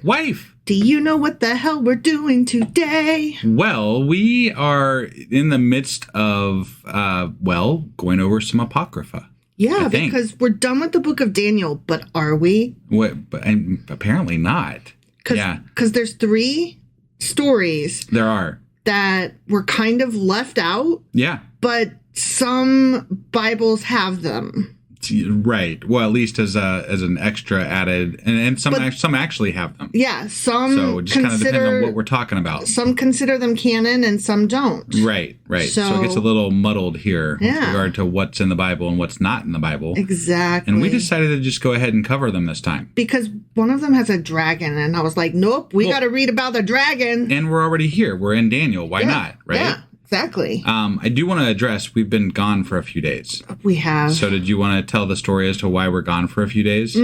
Wife. Do you know what the hell we're doing today? Well, we are in the midst of, going over some Apocrypha. Yeah, because we're done with the book of Daniel, but are we? And apparently not. Because there's 3 stories. There are. That were kind of left out. Yeah. But some Bibles have them. Right. Well, at least as an extra added, and some actually have them. Yeah, some. So it just kind of depends on what we're talking about. Some consider them canon, and some don't. Right. So it gets a little muddled here with regard to what's in the Bible and what's not in the Bible. Exactly. And we decided to just go ahead and cover them this time because one of them has a dragon, and I was like, nope, we got to read about the dragon. And we're already here. We're in Daniel. Why not? Right. Yeah. Exactly. I do want to address, we've been gone for a few days. We have. So did you want to tell the story as to why we're gone for a few days?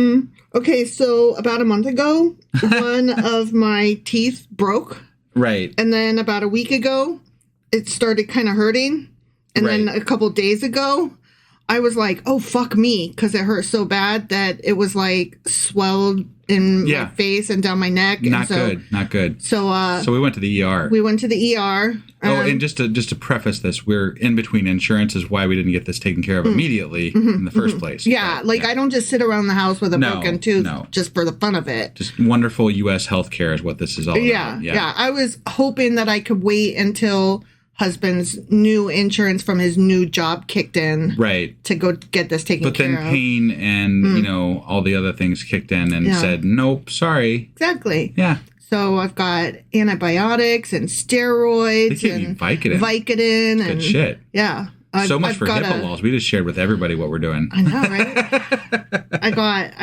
Okay, so about a month ago, one of my teeth broke. Right. And then about a week ago, it started kind of hurting. And then a couple days ago, I was like, oh, fuck me, because it hurt so bad that it was like swelled in my face and down my neck. Not good. So we went to the ER. We went to the ER. And just to preface this, we're in between insurance is why we didn't get this taken care of immediately in the first place. Yeah, I don't just sit around the house with a broken tooth just for the fun of it. Just wonderful U.S. healthcare is what this is all about. Yeah. I was hoping that I could wait until husband's new insurance from his new job kicked in. Right. To go get this taken care of. But then pain and, all the other things kicked in and said, nope, sorry. Exactly. Yeah. So I've got antibiotics and steroids and Vicodin. Good shit. Yeah. So much for HIPAA laws. We just shared with everybody what we're doing. I know, right? I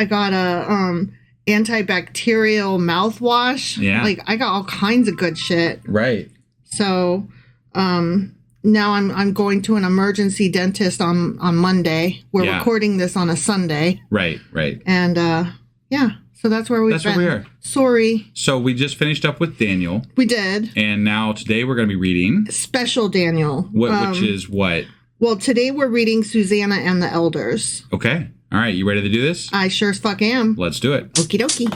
got a antibacterial mouthwash. Yeah. I got all kinds of good shit. Right. So now I'm going to an emergency dentist on Monday. We're recording this on a Sunday. Right. And so that's where we've been. That's where we are. Sorry. So we just finished up with Daniel. We did. And now today we're going to be reading Special Daniel. Which is what? Well, today we're reading Susanna and the Elders. Okay. All right. You ready to do this? I sure as fuck am. Let's do it. Okie dokie.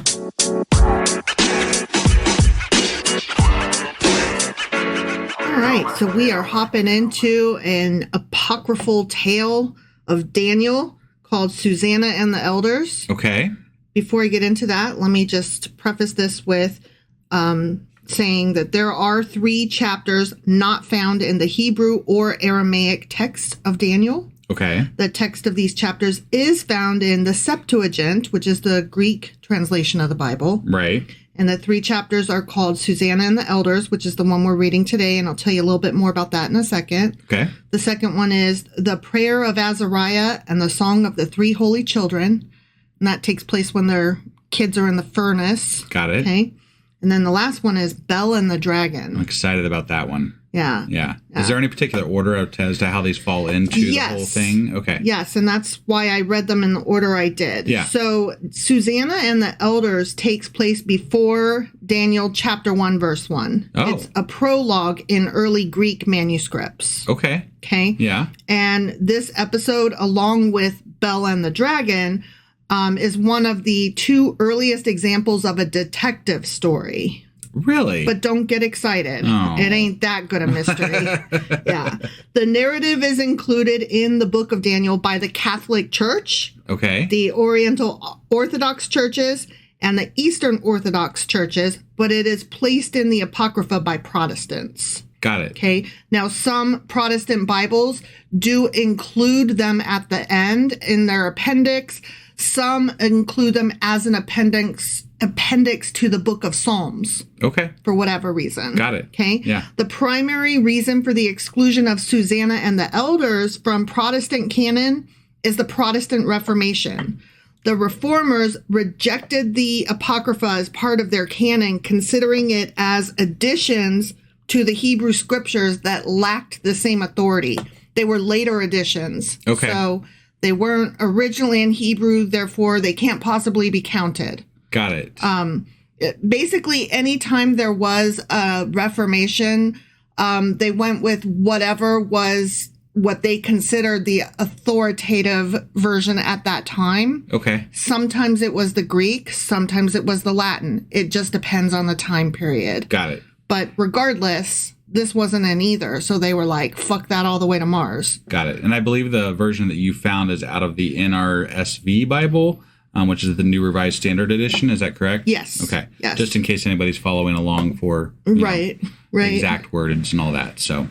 All right, so we are hopping into an apocryphal tale of Daniel called Susanna and the Elders. Okay. Before I get into that, let me just preface this with saying that there are 3 chapters not found in the Hebrew or Aramaic text of Daniel. Okay. The text of these chapters is found in the Septuagint, which is the Greek translation of the Bible. Right. And the 3 chapters are called Susanna and the Elders, which is the one we're reading today. And I'll tell you a little bit more about that in a second. Okay. The second one is the Prayer of Azariah and the Song of the 3 Holy Children. And that takes place when their kids are in the furnace. Got it. Okay. And then the last one is Bel and the Dragon. I'm excited about that one. Yeah. Is there any particular order as to how these fall into the whole thing? Okay. Yes, and that's why I read them in the order I did. Yeah. So Susanna and the Elders takes place before Daniel chapter 1, verse 1. Oh. It's a prologue in early Greek manuscripts. Okay. Yeah. And this episode, along with Bel and the Dragon, is one of the 2 earliest examples of a detective story. Really? But don't get excited. Oh. It ain't that good a mystery. Yeah. The narrative is included in the book of Daniel by the Catholic Church, the Oriental Orthodox churches, and the Eastern Orthodox churches, but it is placed in the Apocrypha by Protestants. Got it. Okay. Now, some Protestant Bibles do include them at the end in their appendix. Some include them as an appendix to the book of Psalms. Okay. For whatever reason. Got it. Okay. Yeah. The primary reason for the exclusion of Susanna and the Elders from Protestant canon is the Protestant Reformation. The Reformers rejected the Apocrypha as part of their canon, considering it as additions to the Hebrew scriptures that lacked the same authority. They were later additions. Okay. So they weren't originally in Hebrew, therefore they can't possibly be counted. Got it. Basically, anytime there was a Reformation, they went with whatever was what they considered the authoritative version at that time. Okay. Sometimes it was the Greek, sometimes it was the Latin. It just depends on the time period. Got it. But regardless, this wasn't in either. So they were like, fuck that all the way to Mars. Got it. And I believe the version that you found is out of the NRSV Bible, which is the New Revised Standard Edition. Is that correct? Yes. Okay. Yes. Just in case anybody's following along for right. the exact wordage and all that. So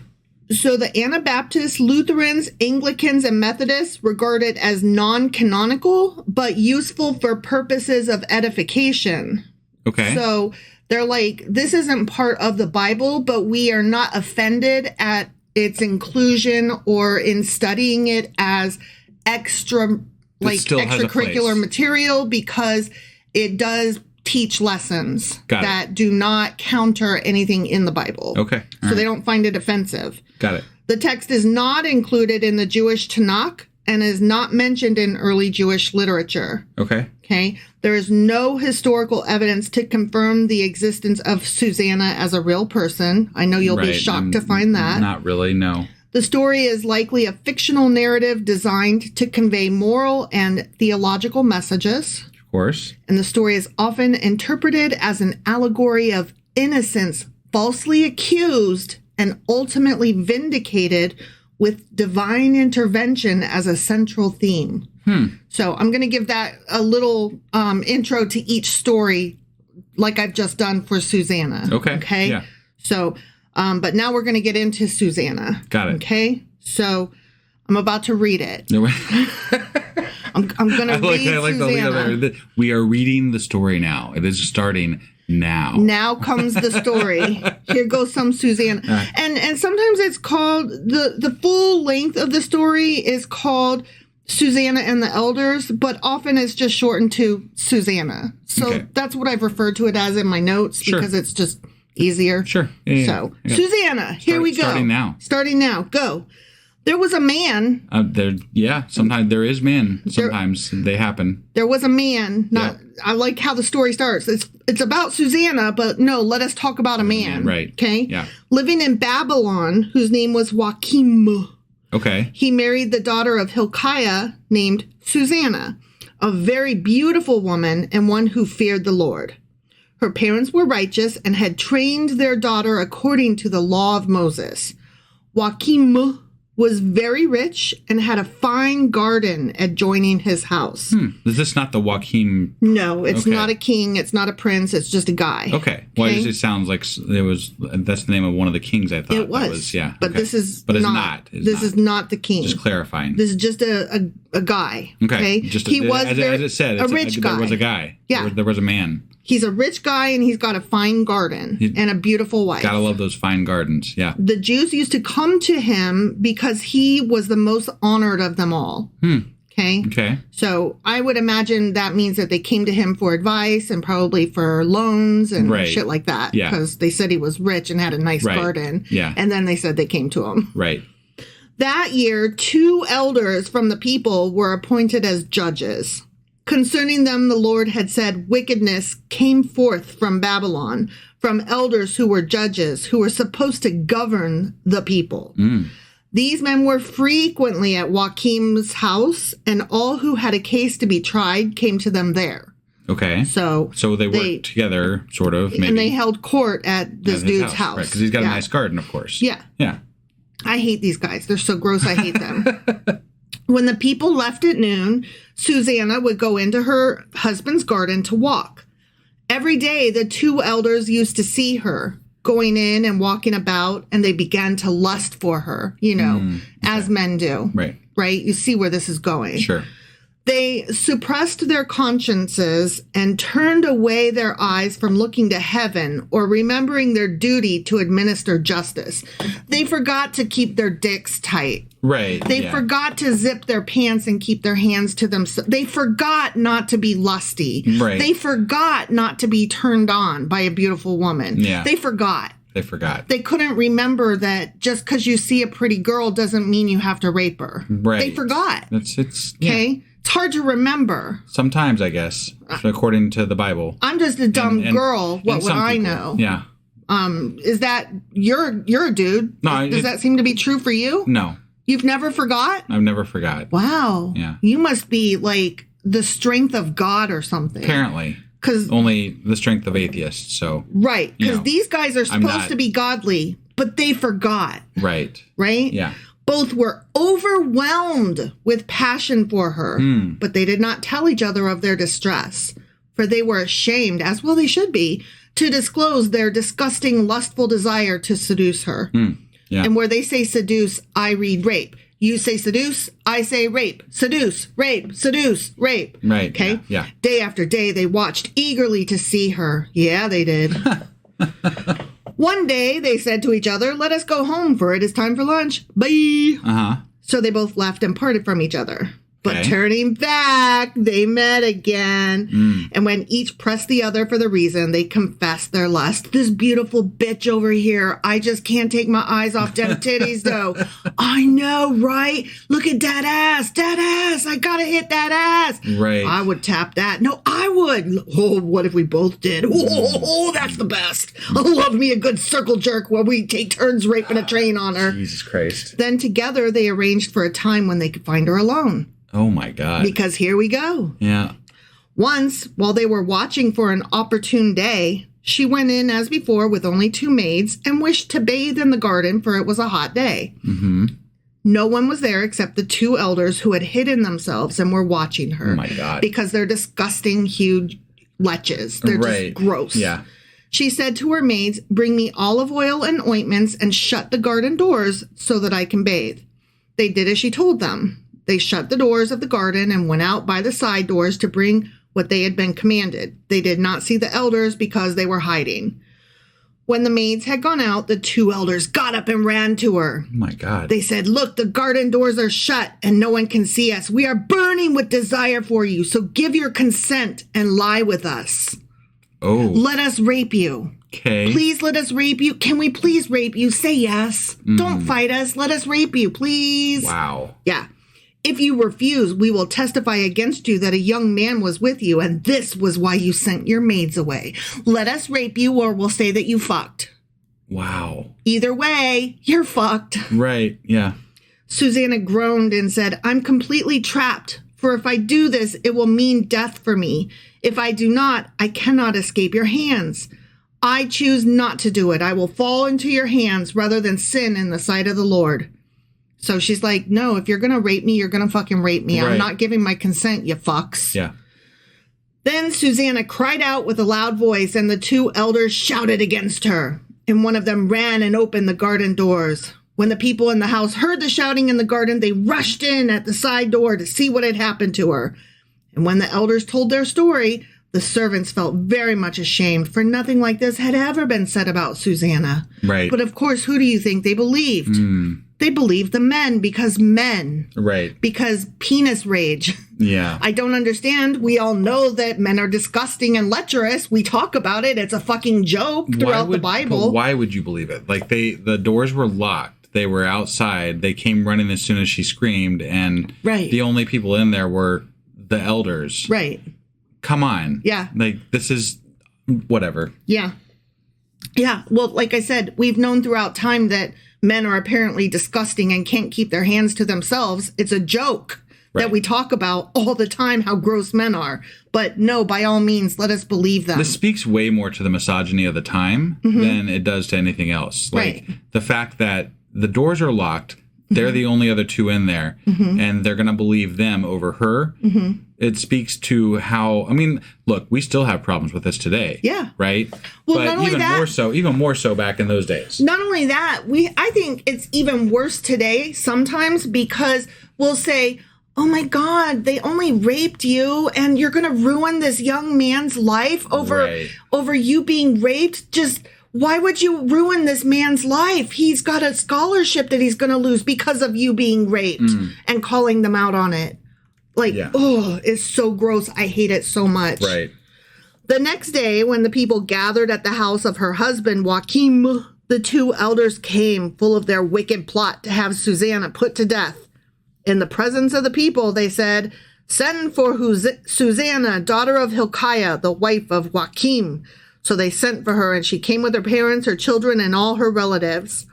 the Anabaptists, Lutherans, Anglicans, and Methodists regard it as non-canonical, but useful for purposes of edification. Okay. So they're like, this isn't part of the Bible, but we are not offended at its inclusion or in studying it as extracurricular material because it does teach lessons that do not counter anything in the Bible. Okay. So they don't find it offensive. Got it. The text is not included in the Jewish Tanakh and is not mentioned in early Jewish literature. Okay. Okay. There is no historical evidence to confirm the existence of Susanna as a real person. I know you'll be shocked to find that. Not really, no. The story is likely a fictional narrative designed to convey moral and theological messages. Of course. And the story is often interpreted as an allegory of innocence falsely accused and ultimately vindicated with divine intervention as a central theme. So I'm going to give that a little intro to each story like I've just done for Susanna. Okay. Yeah. So, but now we're going to get into Susanna. Got it. Okay. So I'm about to read it. I'm going to read I like Susanna. the lead. We are reading the story now. It is starting now. Now comes the story. Here goes some Susanna. And sometimes it's called, the full length of the story is called Susanna and the Elders, but often it's just shortened to Susanna. So that's what I've referred to it as in my notes because it's just easier. Sure. Yeah. Susanna, here we go. Starting now. Go. There was a man. Sometimes there is man. Sometimes they happen. There was a man. I like how the story starts. It's about Susanna, but no, let us talk about a man. Right. Okay. Yeah. Living in Babylon, whose name was Joachim. Okay. He married the daughter of Hilkiah named Susanna, a very beautiful woman and one who feared the Lord. Her parents were righteous and had trained their daughter according to the law of Moses. Joachim was very rich and had a fine garden adjoining his house. Is this not the Joachim? No, it's not a king. It's not a prince. It's just a guy. Okay. Why does it sound like that's the name of one of the kings, I thought. It was. Yeah. But this is But it's not. It's this is not the king. Just clarifying. This is just a guy. Okay. He was as it said, a rich guy. There was a guy. Yeah. There was a man. He's a rich guy, and he's got a fine garden and a beautiful wife. Gotta love those fine gardens, yeah. The Jews used to come to him because he was the most honored of them all. Okay? So I would imagine that means that they came to him for advice and probably for loans and shit like that. Yeah. Because they said he was rich and had a nice garden. Yeah. And then they said they came to him. Right. That year, 2 elders from the people were appointed as judges. Concerning them, the Lord had said, wickedness came forth from Babylon, from elders who were judges, who were supposed to govern the people. These men were frequently at Joachim's house, and all who had a case to be tried came to them there. Okay. So they worked together, sort of, maybe. And they held court at this dude's house. Right, because he's got a nice garden, of course. Yeah. Yeah. I hate these guys. They're so gross. I hate them. When the people left at noon, Susanna would go into her husband's garden to walk. Every day, the 2 elders used to see her going in and walking about, and they began to lust for her, as men do. Right. Right? You see where this is going. Sure. They suppressed their consciences and turned away their eyes from looking to heaven or remembering their duty to administer justice. They forgot to keep their dicks tight. Right. They forgot to zip their pants and keep their hands to themselves. They forgot not to be lusty. Right. They forgot not to be turned on by a beautiful woman. Yeah. They forgot. They couldn't remember that just because you see a pretty girl doesn't mean you have to rape her. Right. They forgot. It's okay. Yeah. It's hard to remember. Sometimes, I guess, according to the Bible. I'm just a dumb girl. What would I know? Yeah. Is that you're a dude? No. Does that seem to be true for you? No. You've never forgot? I've never forgot. Wow. Yeah. You must be like the strength of God or something. Apparently. Because only the strength of atheists. So right. Because these guys are supposed to be godly, but they forgot. Right. Right? Yeah. Both were overwhelmed with passion for her, but they did not tell each other of their distress, for they were ashamed, as well they should be, to disclose their disgusting, lustful desire to seduce her. Yeah. And where they say seduce, I read rape. You say seduce, I say rape. Seduce, rape, seduce, rape. Right. Okay? Yeah. Day after day, they watched eagerly to see her. Yeah, they did. One day, they said to each other, let us go home, for it is time for lunch. Bye. Uh-huh. So they both left and parted from each other. But Okay. turning back, they met again. And when each pressed the other for the reason, they confessed their lust. This beautiful bitch over here, I just can't take my eyes off them titties, though. I know, right? Look at that ass. That ass. I gotta hit that ass. Right. I would tap that. No, I would. Oh, what if we both did? Oh, that's the best. I love me a good circle jerk where we take turns raping a train on her. Jesus Christ. Then together they arranged for a time when they could find her alone. Oh, my God. Because here we go. Yeah. Once, while they were watching for an opportune day, she went in as before with only 2 maids and wished to bathe in the garden, for it was a hot day. Mm-hmm. No one was there except the 2 elders who had hidden themselves and were watching her. Oh, my God. Because they're disgusting, huge leches. They're Right. just gross. Yeah. She said to her maids, bring me olive oil and ointments and shut the garden doors so that I can bathe. They did as she told them. They shut the doors of the garden and went out by the side doors to bring what they had been commanded. They did not see the elders because they were hiding. When the maids had gone out, the 2 elders got up and ran to her. Oh, my God. They said, look, the garden doors are shut and no one can see us. We are burning with desire for you, so give your consent and lie with us. Oh. Let us rape you. Okay. Please let us rape you. Can we please rape you? Say yes. Don't fight us. Let us rape you, please. Wow. Yeah. If you refuse, we will testify against you that a young man was with you, and this was why you sent your maids away. Let us rape you, or we'll say that you fucked. Wow. Either way, you're fucked. Right. Yeah. Susanna groaned and said, I'm completely trapped, for if I do this, it will mean death for me. If I do not, I cannot escape your hands. I choose not to do it. I will fall into your hands rather than sin in the sight of the Lord. So she's like, no, if you're going to rape me, you're going to fucking rape me. Right. I'm not giving my consent, you fucks. Yeah. Then Susanna cried out with a loud voice, and the 2 elders shouted against her. And one of them ran and opened the garden doors. When the people in the house heard the shouting in the garden, they rushed in at the side door to see what had happened to her. And when the elders told their story, the servants felt very much ashamed, for nothing like this had ever been said about Susanna. Right. But of course, who do you think they believed? They believed the men. Right. Because penis rage. Yeah. I don't understand. We all know that men are disgusting and lecherous. We talk about it. It's a fucking joke throughout the Bible. But why would you believe it? Like the doors were locked. They were outside. They came running as soon as she screamed, and Right. the only people in there were the elders. Right. Come on. Yeah. Like, this is whatever. Yeah. Yeah. Well, like I said, we've known throughout time that men are apparently disgusting and can't keep their hands to themselves. It's a joke that we talk about all the time, how gross men are. But no, by all means, let us believe them. This speaks way more to the misogyny of the time than it does to anything else. Like, the fact that the doors are locked, they're the only other 2 in there, and they're going to believe them over her. It speaks to how, I mean, look, we still have problems with this today. Yeah. Right? Well, but not only even more so back in those days. Not only that, I think it's even worse today sometimes, because we'll say, oh my God, they only raped you and you're going to ruin this young man's life over you being raped. Just why would you ruin this man's life? He's got a scholarship that he's going to lose because of you being raped, and calling them out on it. Like, oh, it's so gross. I hate it so much. Right. The next day, when the people gathered at the house of her husband, Joachim, the 2 elders came, full of their wicked plot to have Susanna put to death. In the presence of the people, they said, send for Susanna, daughter of Hilkiah, the wife of Joachim. So they sent for her, and she came with her parents, her children, and all her relatives.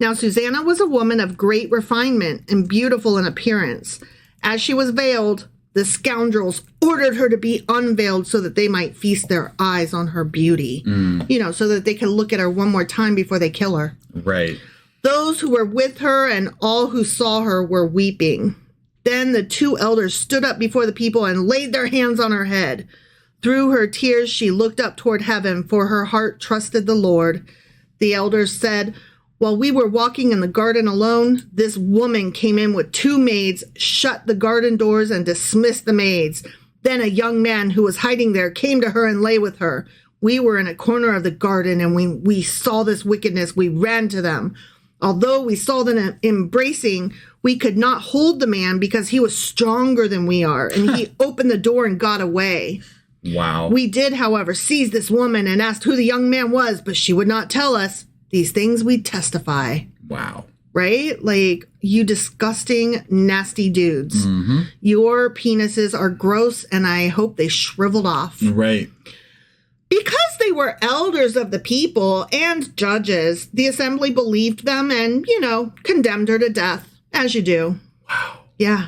Now Susanna was a woman of great refinement and beautiful in appearance. As she was veiled, the scoundrels ordered her to be unveiled so that they might feast their eyes on her beauty. So that they could look at her one more time before they kill her. Right. Those who were with her and all who saw her were weeping. Then the 2 elders stood up before the people and laid their hands on her head. Through her tears, she looked up toward heaven, for her heart trusted the Lord. The elders said, "While we were walking in the garden alone, this woman came in with 2 maids, shut the garden doors, and dismissed the maids. Then a young man who was hiding there came to her and lay with her. We were in a corner of the garden, and when we saw this wickedness, we ran to them. Although we saw them embracing, we could not hold the man because he was stronger than we are, and he opened the door and got away. Wow. We did, however, seize this woman and asked who the young man was, but she would not tell us. These things we testify." Wow. Right? Like, you disgusting, nasty dudes. Your penises are gross, and I hope they shriveled off. Right. Because they were elders of the people and judges, the assembly believed them and, condemned her to death, as you do. Wow. Yeah.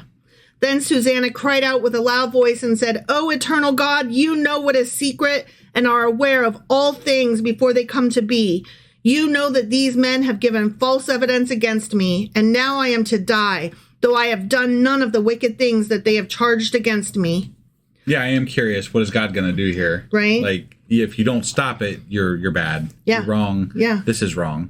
Then Susanna cried out with a loud voice and said, "O eternal God, you know what is secret and are aware of all things before they come to be. You know that these men have given false evidence against me, and now I am to die, though I have done none of the wicked things that they have charged against me." Yeah, I am curious. What is God going to do here? Right. Like, if you don't stop it, you're bad. Yeah. You're wrong. Yeah. This is wrong.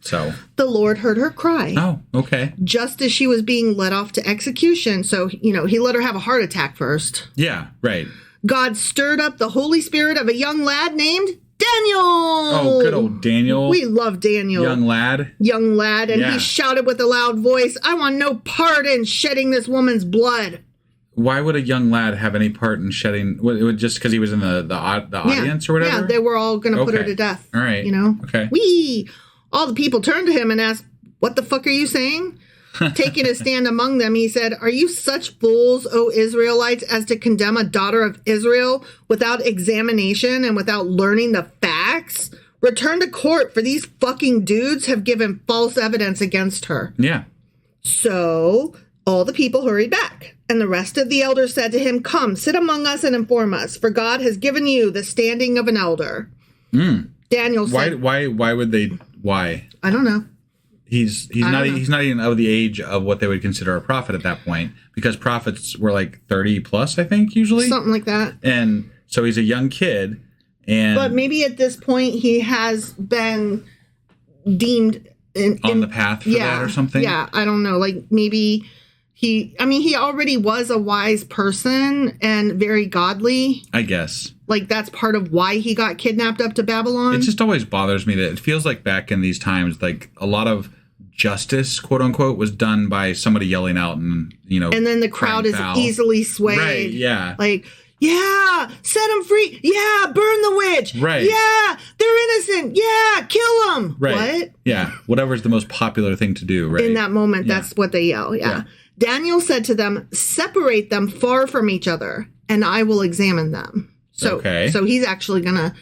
So. The Lord heard her cry. Oh, okay. Just as she was being led off to execution. So, he let her have a heart attack first. Yeah, right. God stirred up the Holy Spirit of a young lad named Daniel. Oh, good old Daniel. We love Daniel. Young lad. And he shouted with a loud voice, "I want no part in shedding this woman's blood." Why would a young lad have any part in shedding? Just because he was in the audience or whatever? Yeah, they were all going to put her to death. All right. Okay. All the people turned to him and asked, "What the fuck are you saying?" Taking a stand among them, he said, "Are you such fools, O Israelites, as to condemn a daughter of Israel without examination and without learning the facts? Return to court, for these fucking dudes have given false evidence against her." Yeah. So all the people hurried back. And the rest of the elders said to him, "Come, sit among us and inform us, for God has given you the standing of an elder." Daniel said, Why would they? Why? I don't know. He's not even of the age of what they would consider a prophet at that point, because prophets were like 30 plus, I think, usually. Something like that. And so he's a young kid. But maybe at this point he has been deemed on the path for that or something. Yeah, I don't know. Like maybe he already was a wise person and very godly. I guess. Like that's part of why he got kidnapped up to Babylon. It just always bothers me that it feels like back in these times, like a lot of justice, quote unquote, was done by somebody yelling out and, and then the crowd is easily swayed. Right, yeah. Like, yeah, set him free. Yeah, burn the witch. Right. Yeah, they're innocent. Yeah, kill them. Right. What? Yeah, whatever's the most popular thing to do, right? In that moment, that's what they yell. Yeah. Daniel said to them, "Separate them far from each other, and I will examine them." So he's actually going to,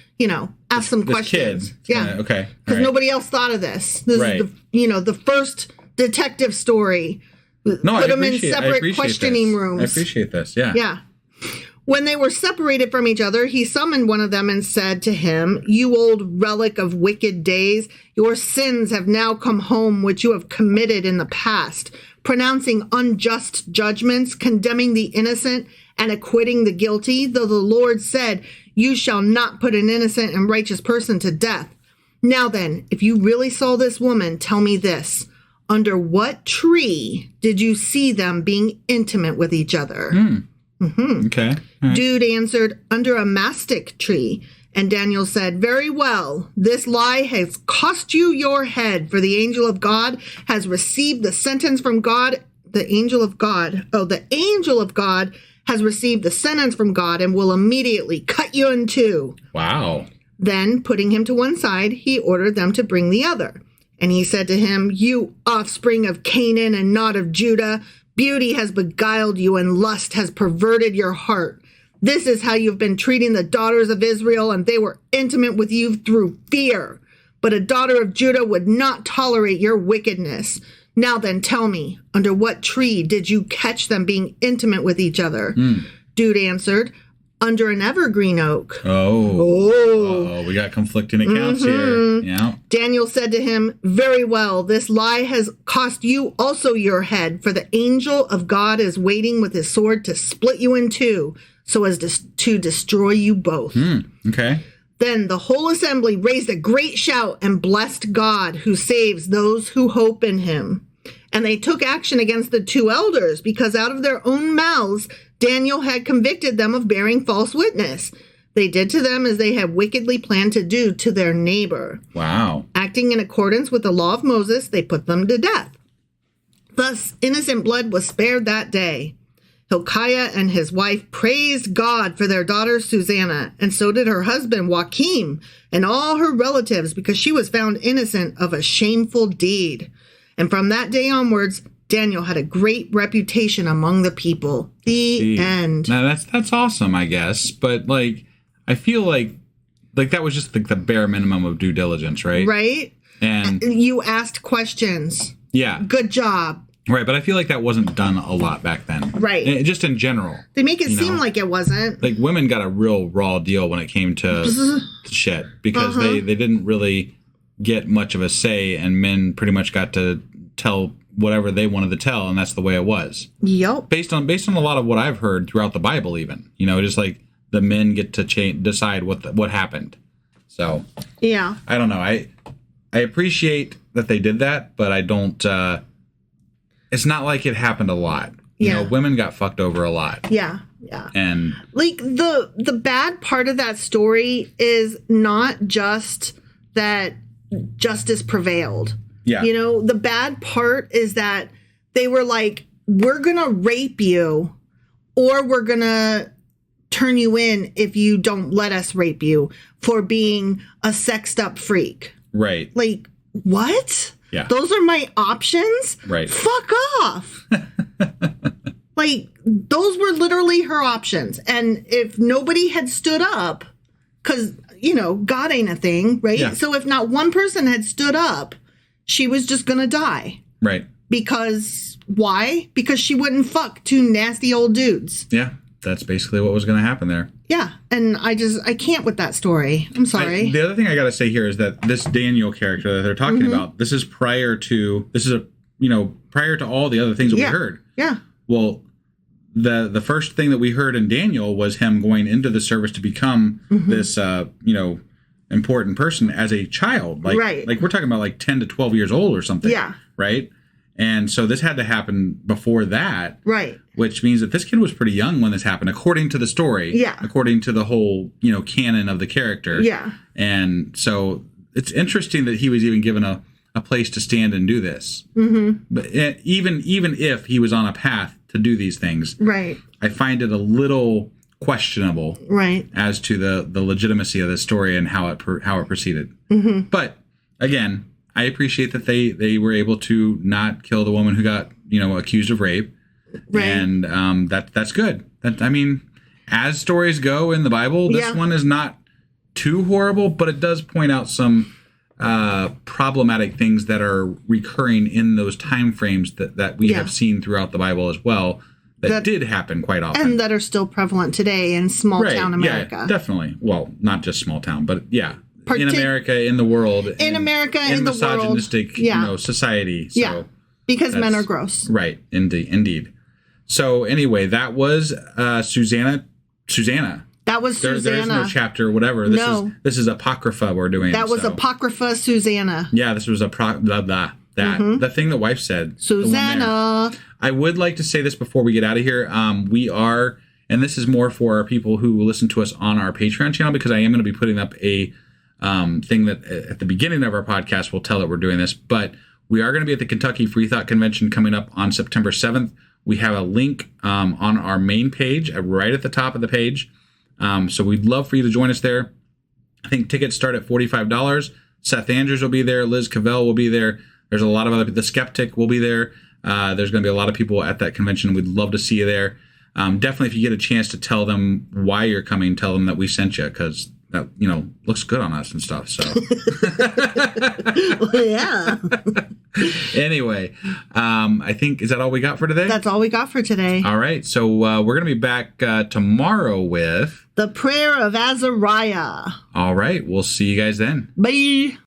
ask some questions. Yeah. Okay. Because nobody else thought of this. This is the first detective story. No, Put them in separate questioning rooms. I appreciate this. Yeah. Yeah. When they were separated from each other, he summoned one of them and said to him, "You old relic of wicked days, your sins have now come home, which you have committed in the past, pronouncing unjust judgments, condemning the innocent and acquitting the guilty, though the Lord said, 'You shall not put an innocent and righteous person to death.' Now then, if you really saw this woman, tell me this. Under what tree did you see them being intimate with each other?" Okay. Right. Dude answered, "Under a mastic tree." And Daniel said, "Very well. This lie has cost you your head, for the angel of God has received the sentence from God. The angel of God has received the sentence from God and will immediately cut you in two." Wow. Then, putting him to one side, he ordered them to bring the other. And he said to him, "You offspring of Canaan and not of Judah, beauty has beguiled you and lust has perverted your heart. This is how you've been treating the daughters of Israel, and they were intimate with you through fear. But a daughter of Judah would not tolerate your wickedness. Now then, tell me, under what tree did you catch them being intimate with each other? Dude answered, under an evergreen oak. Oh, we got conflicting accounts here. Yeah. Daniel said to him, very well, this lie has cost you also your head, for the angel of God is waiting with his sword to split you in two, so as to destroy you both. Okay. Then the whole assembly raised a great shout and blessed God, who saves those who hope in him. And they took action against the two elders, because out of their own mouths Daniel had convicted them of bearing false witness. They did to them as they had wickedly planned to do to their neighbor. Wow. Acting in accordance with the law of Moses, they put them to death. Thus, innocent blood was spared that day. Hilkiah and his wife praised God for their daughter Susanna, and so did her husband Joachim and all her relatives, because she was found innocent of a shameful deed. And from that day onwards, Daniel had a great reputation among the people. The end. Now that's awesome, I guess. But I feel like that was just the bare minimum of due diligence, right? Right. And you asked questions. Yeah. Good job. Right, but I feel like that wasn't done a lot back then. Right. Just in general. They make it seem like it wasn't. Like women got a real raw deal when it came to shit, because they didn't really get much of a say, and men pretty much got to tell whatever they wanted to tell, and that's the way it was. Yep. Based on a lot of what I've heard throughout the Bible, even just like the men get to decide what happened. So yeah, I don't know. I appreciate that they did that, but I don't. It's not like it happened a lot. You know, women got fucked over a lot. Yeah, yeah. And like the bad part of that story is not just that justice prevailed. Yeah. The bad part is that they were like, we're going to rape you, or we're going to turn you in if you don't let us rape you, for being a sexed up freak. Right. Like, what? Yeah. Those are my options? Right. Fuck off. Like, those were literally her options. And if nobody had stood up, because, God ain't a thing, right? Yeah. So if not one person had stood up, she was just going to die. Right. Because, why? Because she wouldn't fuck two nasty old dudes. Yeah. That's basically what was going to happen there. Yeah. And I can't with that story. I'm sorry. The other thing I got to say here is that this Daniel character that they're talking about, this is prior to all the other things that we heard. Yeah. Well, the first thing that we heard in Daniel was him going into the service to become this, important person as a child. Like we're talking about like 10 to 12 years old or something. Yeah. Right. And so this had to happen before that. Right. Which means that this kid was pretty young when this happened, according to the story. Yeah. According to the whole, canon of the character. Yeah. And so it's interesting that he was even given a place to stand and do this. Mm-hmm. But even if he was on a path to do these things, right, I find it a little questionable, right, as to the legitimacy of the story and how it proceeded. Mm-hmm. But again, I appreciate that they were able to not kill the woman who got accused of rape, right. And that's good. As stories go in the Bible, this one is not too horrible, but it does point out some problematic things that are recurring in those time frames that we have seen throughout the Bible as well. That did happen quite often. And that are still prevalent today in small town America. Yeah, definitely. Well, not just small town, but in America, in the world. In America, in the world. In misogynistic, society. So because men are gross. Right, indeed. So anyway, that was Susanna. That was Susanna. There is no chapter, whatever. This is Apocrypha we're doing. That was Apocrypha Susanna. Yeah, this was the thing the wife said. Susanna. I would like to say this before we get out of here. We are, and this is more for our people who listen to us on our Patreon channel, because I am going to be putting up a thing that at the beginning of our podcast will tell that we're doing this. But we are going to be at the Kentucky Free Thought Convention coming up on September 7th. We have a link on our main page, right at the top of the page. So we'd love for you to join us there. I think tickets start at $45. Seth Andrews will be there. Liz Cavell will be there. There's a lot of other. The Skeptic will be there. There's going to be a lot of people at that convention. We'd love to see you there. Definitely, if you get a chance to tell them why you're coming, tell them that we sent you, because that, looks good on us and stuff. So Yeah. Anyway, I think, is that all we got for today? That's all we got for today. All right. So we're going to be back tomorrow with the prayer of Azariah. All right. We'll see you guys then. Bye.